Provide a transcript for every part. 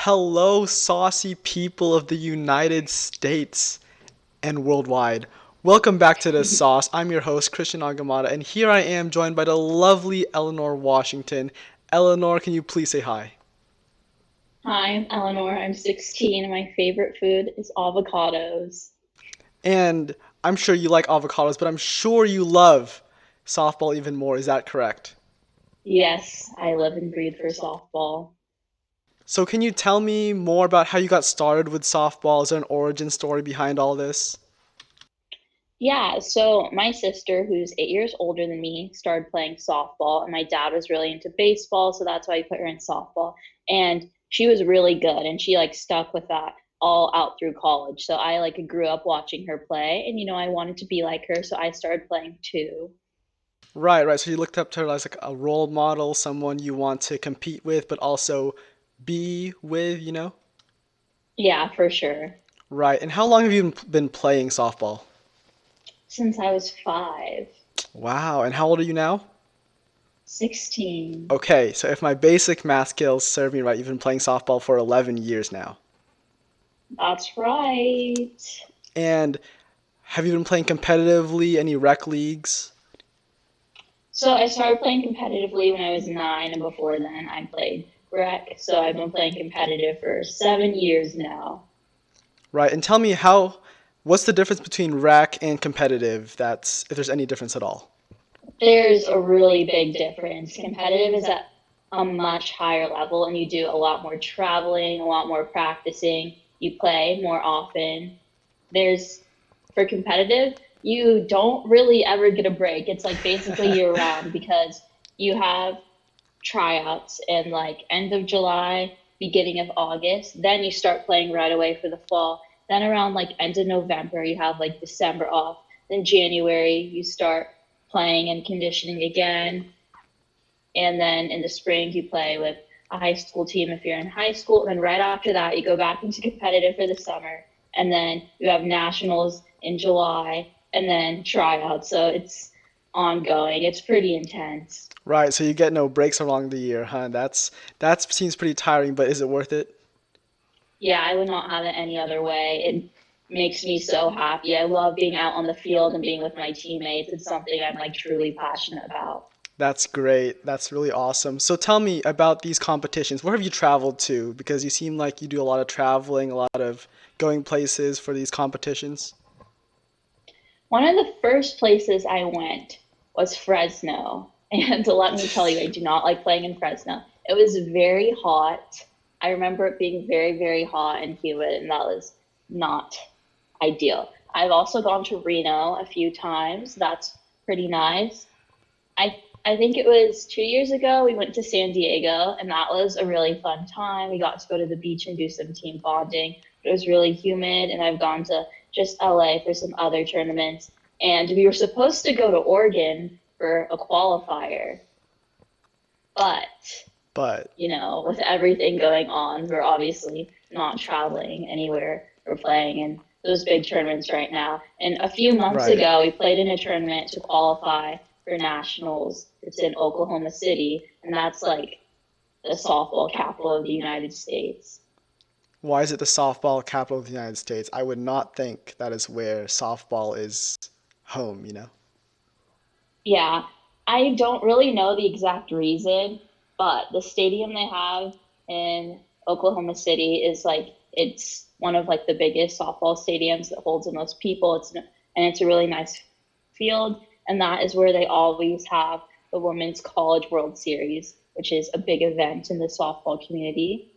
Hello, saucy people of the United States and worldwide. Welcome back to The Sauce. I'm your host, Christian Agamada, and here I am joined by the lovely Eleanor Washington. Eleanor, can you please say hi? Hi, I'm Elinor. I'm 16 and my favorite food is avocados. And I'm sure you like avocados, but I'm sure you love softball even more. Is that correct? Yes, I live and breathe for softball. So, can you tell me more about how you got started with softball? Is there an origin story behind all this? Yeah, so my sister, who's 8 years older than me, started playing softball, and my dad was really into baseball, so that's why he put her in softball. And she was really good, and she stuck with that all out through college. So I grew up watching her play, and I wanted to be like her, so I started playing too. Right, right. So you looked up to her as like a role model, someone you want to compete with, but also be with? Yeah, for sure. Right. And how long have you been playing softball? Since I was 5, Wow. And how old are you now? 16. Okay, so if my basic math skills serve me right, you've been playing softball for 11 years now. That's right. And have you been playing competitively, any rec leagues? So I started playing competitively when I was 9, and before then I played rec. So I've been playing competitive for 7 years now. Right. And tell me what's the difference between rec and competitive? That's if there's any difference at all. There's a really big difference. Competitive is at a much higher level, and you do a lot more traveling, a lot more practicing. You play more often. There's For competitive, you don't really ever get a break. It's like basically year round because you have tryouts in end of July, beginning of August. Then you start playing right away for the fall. Then around end of November, you have December off. Then January, you start playing and conditioning again. And then in the spring, you play with a high school team if you're in high school. And then right after that, you go back into competitive for the summer. And then you have nationals in July and then tryouts. So it's ongoing. It's pretty intense. Right, so you get no breaks along the year, huh? That seems pretty tiring, but is it worth it? Yeah, I would not have it any other way. It makes me so happy. I love being out on the field and being with my teammates. It's something I'm truly passionate about. That's great. That's really awesome. So tell me about these competitions. Where have you traveled to? Because you seem like you do a lot of traveling, a lot of going places for these competitions. One of the first places I went was Fresno. And to let me tell you, I do not like playing in Fresno. It was very hot. I remember it being very, very hot and humid, and that was not ideal. I've also gone to Reno a few times. That's pretty nice. I think it was 2 years ago we went to San Diego, and that was a really fun time. We got to go to the beach and do some team bonding. It was really humid, and I've gone to just LA for some other tournaments. And we were supposed to go to Oregon for a qualifier, but But with everything going on, we're obviously not traveling anywhere or playing in those big tournaments right now. And a few months right. ago, we played in a tournament to qualify for nationals. It's in Oklahoma City, and that's the softball capital of the United States. Why is it the softball capital of the United States? I would not think that is where softball is home? Yeah, I don't really know the exact reason, but the stadium they have in Oklahoma City is it's one of the biggest softball stadiums that holds the most people. It's a really nice field, and that is where they always have the Women's College World Series, which is a big event in the softball community.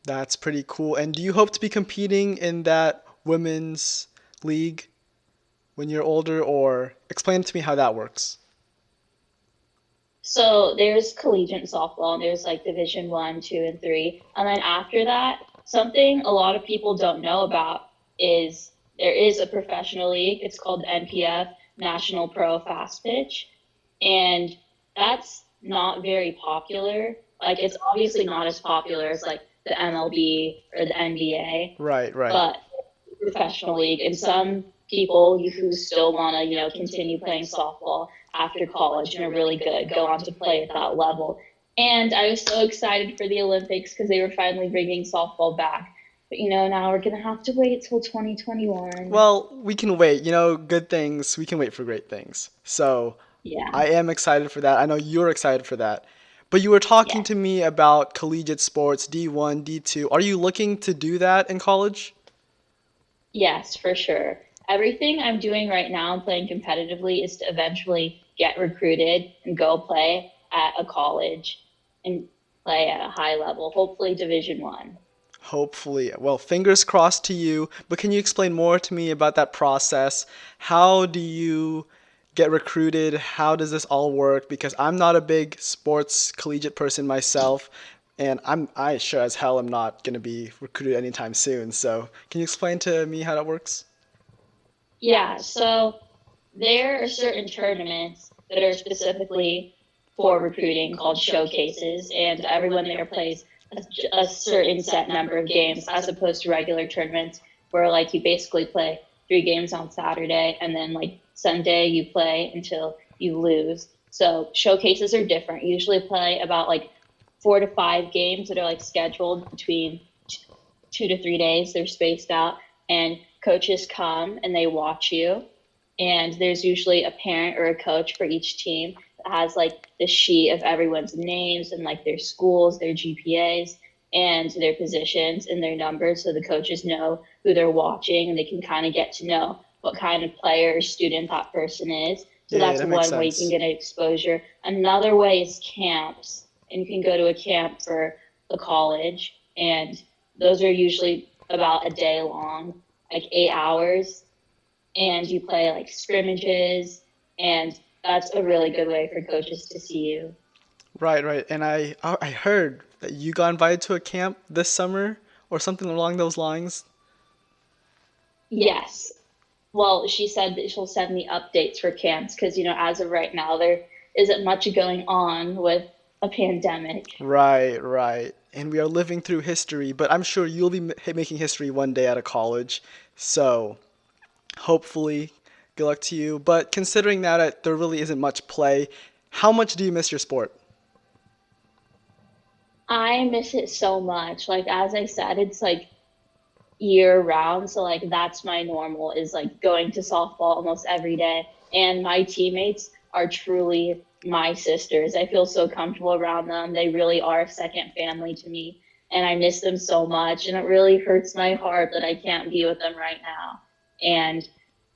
That's pretty cool. And do you hope to be competing in that women's league when you're older, or explain to me how that works? So there's collegiate softball, and there's Division One, Two, and Three, and then after that, something a lot of people don't know about is there is a professional league. It's called the NPF, National Pro Fast Pitch, and that's not very popular. It's obviously not as popular as the MLB or the NBA, Right, right. but professional league, and some people who still want to continue playing softball after college and are really good go on to play at that level. And I was so excited for the Olympics because they were finally bringing softball back. But now we're gonna have to wait till 2021. Well, we can wait. Good things, we can wait for great things. So Yeah, I am excited for that. I know you're excited for that. But you were talking yeah, to me about collegiate sports, D1, D2. Are you looking to do that in college? yes, for sure. Everything I'm doing right now and playing competitively is to eventually get recruited and go play at a college and play at a high level, hopefully Division One. Hopefully. Well, fingers crossed to you. But can you explain more to me about that process? How do you get recruited? How does this all work? Because I'm not a big sports collegiate person myself, and I sure as hell am not going to be recruited anytime soon. So, can you explain to me how that works? Yeah, so there are certain tournaments that are specifically for recruiting called showcases, and everyone there plays a certain set number of games as opposed to regular tournaments where like you basically play 3 games on Saturday and then like Sunday you play until you lose. So showcases are different. You usually play about like 4 to 5 games that are like scheduled between 2 to 3 days. They're spaced out, and coaches come and they watch you. And there's usually a parent or a coach for each team that has like the sheet of everyone's names and like their schools, their GPAs, and their positions and their numbers. So the coaches know who they're watching and they can kind of get to know what kind of player or student that person is. So Yeah, yeah, that's that makes one way you can sense. get exposure. Another way is camps, and you can go to a camp for the college, and those are usually about a day long, like 8 hours, and you play like scrimmages, and that's a really good way for coaches to see you. Right, right. And I heard that you got invited to a camp this summer or something along those lines. Yes. Well, she said that she'll send me updates for camps because, as of right now, there isn't much going on with a pandemic. Right, right. And we are living through history, but I'm sure you'll be making history one day out of college. So, hopefully, good luck to you. But considering that there really isn't much play, how much do you miss your sport? I miss it so much. Like, as I said, it's like year round. So like that's my normal is like going to softball almost every day. And my teammates are truly my sisters. I feel so comfortable around them. They really are a second family to me. And I miss them so much. And it really hurts my heart that I can't be with them right now. And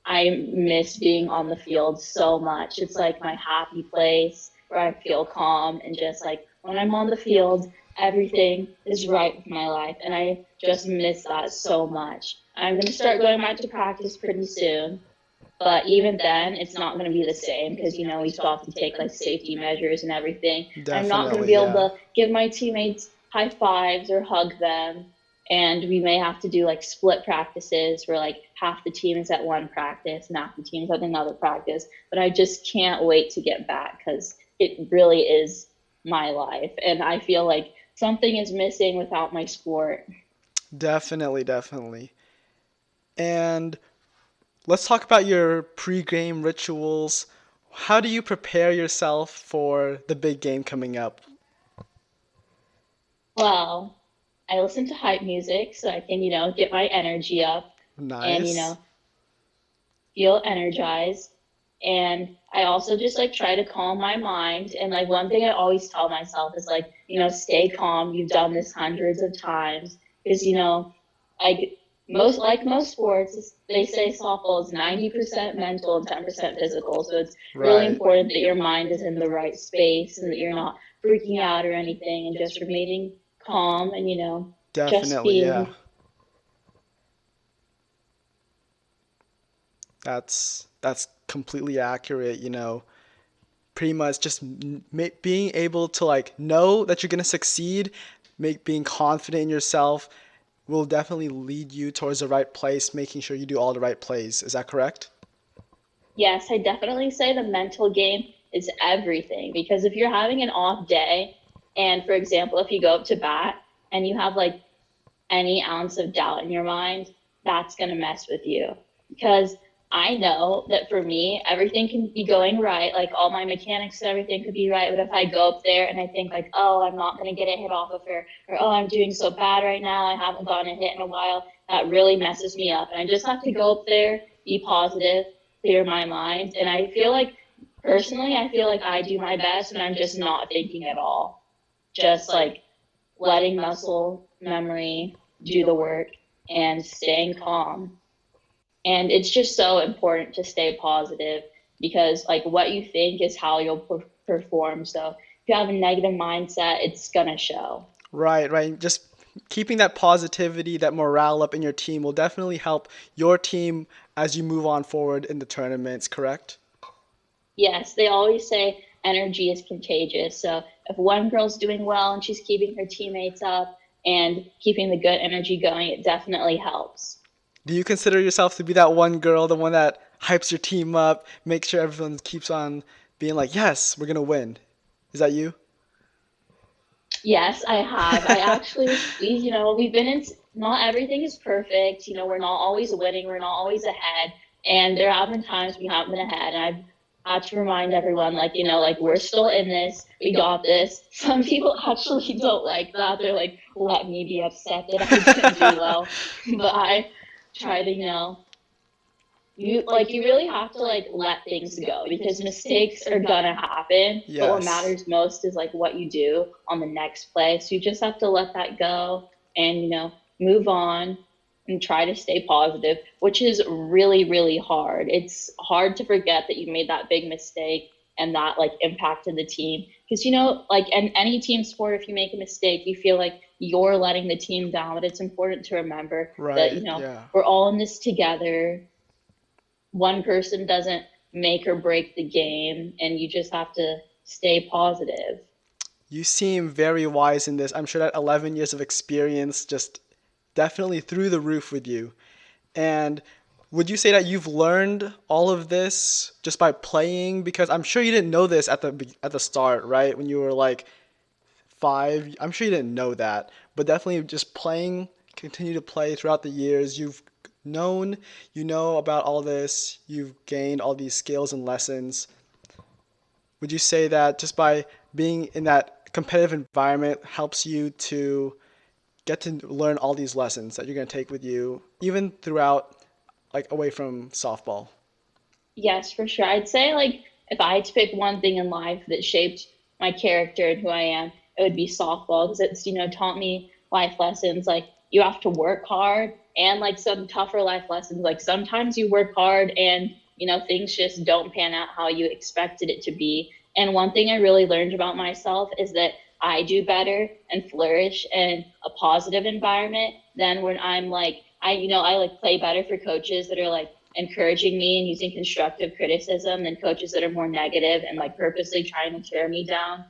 I miss being on the field so much. It's like my happy place where I feel calm and just like when I'm on the field, everything is right with my life. And I just miss that so much. I'm going to start going back to practice pretty soon. But even then, it's not going to be the same because, we still have to take like safety measures and everything. I'm not going to Definitely, be able yeah. to give my teammates high fives or hug them. And we may have to do like split practices where like half the team is at one practice and half the team is at another practice. But I just can't wait to get back because it really is my life. And I feel like something is missing without my sport. Definitely, definitely. And let's talk about your pre-game rituals. How do you prepare yourself for the big game coming up? Well, I listen to hype music so I can, get my energy up and, Nice. feel energized. And I also just like try to calm my mind. And like one thing I always tell myself is like, stay calm. You've done this hundreds of times. Because, like most sports, they say softball is 90% mental and 10% physical. So it's really Right. important that your mind is in the right space and that you're not freaking out or anything and just remaining calm and, just Definitely, yeah. being. That's completely accurate, Pretty much just being able to like know that you're going to succeed, make being confident in yourself will definitely lead you towards the right place, making sure you do all the right plays. Is that correct? Yes, I definitely say the mental game is everything because if you're having an off day, and for example, if you go up to bat and you have like any ounce of doubt in your mind, that's going to mess with you. Because I know that for me, everything can be going right, like all my mechanics and everything could be right. But if I go up there and I think like, oh, I'm not gonna get a hit off of her, or oh, I'm doing so bad right now, I haven't gotten a hit in a while, that really messes me up. And I just have to go up there, be positive, clear my mind. And I feel like personally, I feel like I do my best when I'm just not thinking at all. Just like letting muscle memory do the work and staying calm. And it's just so important to stay positive because like what you think is how you'll perform. So if you have a negative mindset, it's going to show. Right, right. Just keeping that positivity, that morale up in your team will definitely help your team as you move on forward in the tournaments, correct? Yes, they always say energy is contagious. So if one girl's doing well and she's keeping her teammates up and keeping the good energy going, it definitely helps. Do you consider yourself to be that one girl, the one that hypes your team up, makes sure everyone keeps on being like, yes, we're gonna win? Is that you? Yes, I have. I actually, we've been in, not everything is perfect. We're not always winning, we're not always ahead. And there have been times we haven't been ahead. And I've had to remind everyone, like, like we're still in this, we got this. Some people actually don't like that. They're like, let me be upset that I didn't do well. But I try to, you really have to like let things go because mistakes are gonna happen, but what Yes. matters most is like what you do on the next play. So you just have to let that go and move on and try to stay positive, which is really really hard. It's hard to forget that you made that big mistake and that like impacted the team because like in any team sport, if you make a mistake you feel like you're letting the team down, but it's important to remember that Right, yeah. we're all in this together. One person doesn't make or break the game, and you just have to stay positive. You seem very wise in this. I'm sure that 11 years of experience just definitely through the roof with you. And would you say that you've learned all of this just by playing? Because I'm sure you didn't know this at the start, right? When you were like 5, I'm sure you didn't know that. But definitely just playing, continue to play throughout the years. You know about all this. You've gained all these skills and lessons. Would you say that just by being in that competitive environment helps you to get to learn all these lessons that you're going to take with you, even throughout, like away from softball? Yes, for sure. I'd say like if I had to pick one thing in life that shaped my character and who I am, it would be softball because it's taught me life lessons like you have to work hard and like some tougher life lessons. Like sometimes you work hard and things just don't pan out how you expected it to be. And one thing I really learned about myself is that I do better and flourish in a positive environment than when I'm like I like play better for coaches that are like encouraging me and using constructive criticism than coaches that are more negative and like purposely trying to tear me down.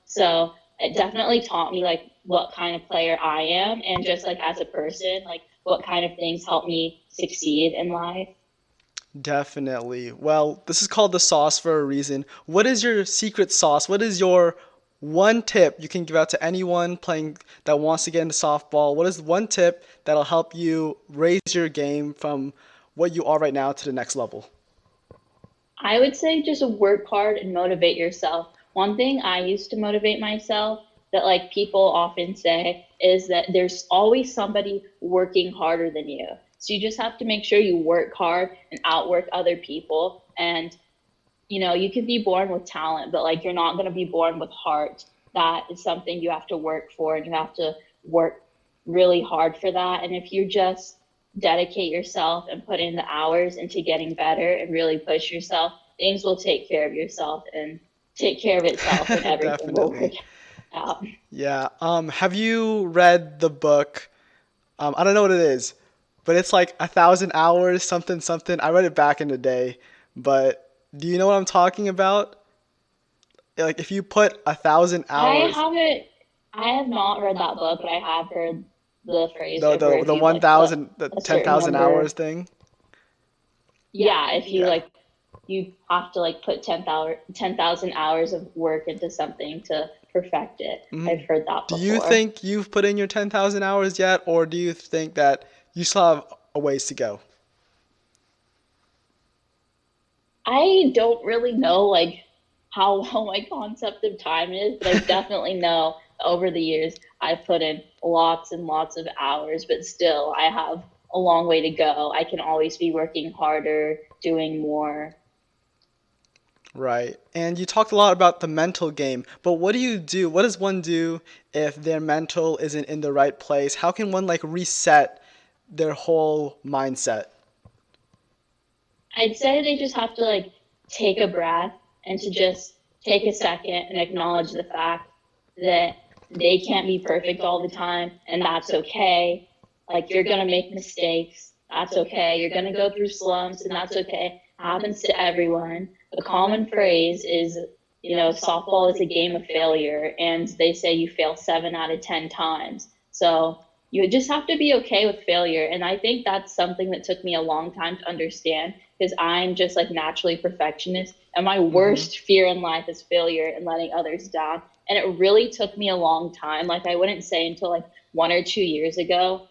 So it definitely taught me like what kind of player I am and just like as a person, like what kind of things help me succeed in life. Definitely. Well, this is called the sauce for a reason. What is your secret sauce? What is your one tip you can give out to anyone playing that wants to get into softball? What is one tip that'll help you raise your game from what you are right now to the next level? I would say just work hard and motivate yourself. One thing I used to motivate myself that like people often say is that there's always somebody working harder than you. So you just have to make sure you work hard and outwork other people. And you can be born with talent, but like you're not going to be born with heart. That is something you have to work for, and you have to work really hard for that. And if you just dedicate yourself and put in the hours into getting better and really push yourself, things will take care of yourself and take care of itself, and everything will work Definitely. out. Yeah. Have you read the book? I don't know what it is, but it's like 1,000 hours, something, something. I read it back in the day, but do you know what I'm talking about? Like if you put 1,000 I hours, haven't, I have not read that book, but I have heard the phrase the over the if the you like put 1,000, the a ten certain thousand number. hours thing. Yeah, if you Yeah. like you have to like put 10,000 hours of work into something to perfect it. I've Mhm. heard that Do you before. think you've put in your 10,000 hours yet, or do you think that you still have a ways to go? I don't really know like how well my concept of time is, but I definitely know over the years I've put in lots and lots of hours, but still I have a long way to go. I can always be working harder, doing more. Right. And you talked a lot about the mental game, but what do you do? What does one do if their mental isn't in the right place? How can one like reset their whole mindset? I'd say they just have to like take a breath and to just take a second and acknowledge the fact that they can't be perfect all the time and that's okay. Like you're going to make mistakes. That's okay. You're going to go through slumps and that's okay. Happens to everyone. The common phrase is, softball is a game of failure and they say you fail 7 out of 10 times. So you just have to be okay with failure. And I think that's something that took me a long time to understand because I'm just like naturally perfectionist. And my Mm-hmm. worst fear in life is failure and letting others down. And it really took me a long time. Like I wouldn't say until like 1 or 2 years ago,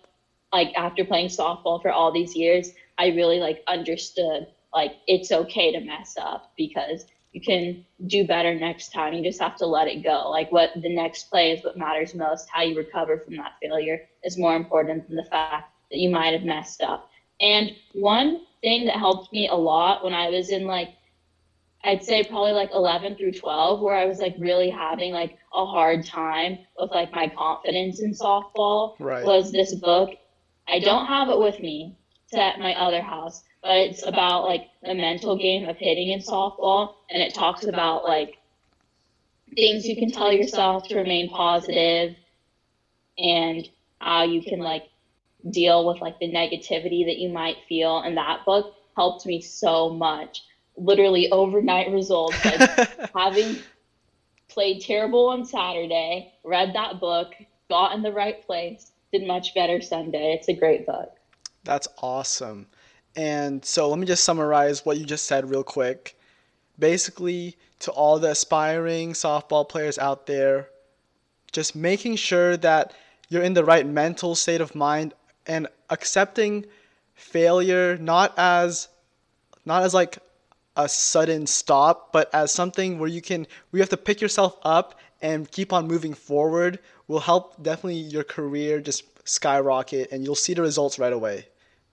like after playing softball for all these years, I really like understood like it's okay to mess up because you can do better next time. You just have to let it go. Like what the next play is what matters most. How you recover from that failure is more important than the fact that you might have messed up. And one thing that helped me a lot when I was in like I'd say probably like 11 through 12 where I was like really having like a hard time with like my confidence in softball Right. was this book. I don't have it with me. It's at my other house, but it's about like the mental game of hitting in softball and it talks about like things you can tell yourself to remain positive and how you can like deal with like the negativity that you might feel. And that book helped me so much. Literally overnight results, like having played terrible on Saturday, read that book, got in the right place, did much better Sunday. It's a great book. That's awesome. And so let me just summarize what you just said real quick. Basically, to all the aspiring softball players out there, just making sure that you're in the right mental state of mind and accepting failure not as like a sudden stop, but as something where you have to pick yourself up and keep on moving forward will help definitely your career just skyrocket and you'll see the results right away.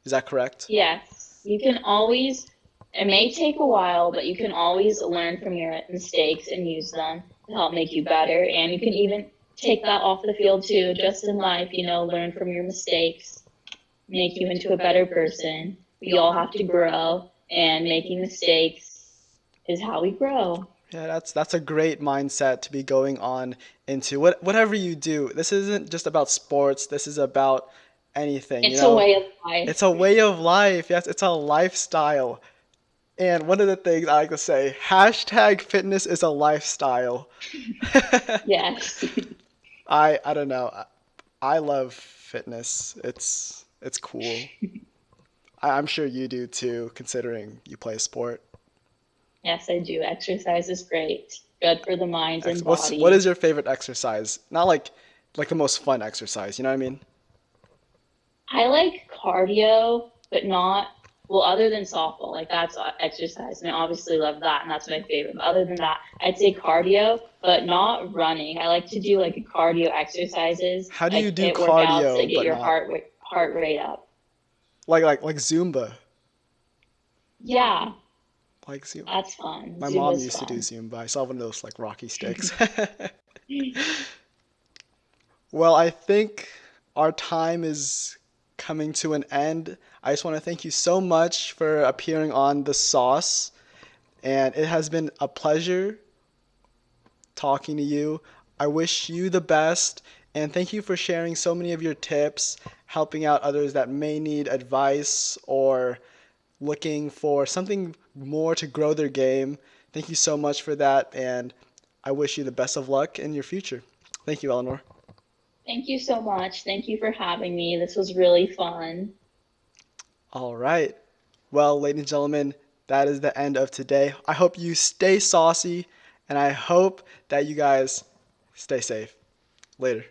Is that correct? Yes, you can always, it may take a while, but you can always learn from your mistakes and use them to help make you better. And you can even take that off the field too, just in life, learn from your mistakes, make you into a better person. We all have to grow, and making mistakes is how we grow. Yeah, that's a great mindset to be going on into whatever you do. This isn't just about sports. This is about anything, you It's a know. way of life. It's a way of life. Yes, it's a lifestyle. And one of the things I like to say, hashtag fitness is a lifestyle. Yes. I don't know. I love fitness. It's cool. I'm sure you do too, considering you play a sport. Yes, I do. Exercise is great. Good for the mind and What is body. your favorite exercise? Not like the most fun exercise, you know what I mean? I like cardio, but not, well, other than softball, like that's exercise. And I obviously love that, and that's my favorite. But other than that, I'd say cardio, but not running. I like to do like cardio exercises, How do like you do hit workouts that cardio get but your not heart rate up. like Zumba? Yeah, Like Zumba. that's fun. My mom Zumba's used to do fun. Zumba. I saw one of those like Rocky sticks. Well, I think our time is coming to an end. I just want to thank you so much for appearing on The Sauce, and it has been a pleasure talking to you. I wish you the best, and thank you for sharing so many of your tips, helping out others that may need advice or looking for something more to grow their game. Thank you so much for that, and I wish you the best of luck in your future. Thank you, Eleanor. Thank you so much. Thank you for having me. This was really fun. All right. Well, ladies and gentlemen, that is the end of today. I hope you stay saucy, and I hope that you guys stay safe. Later.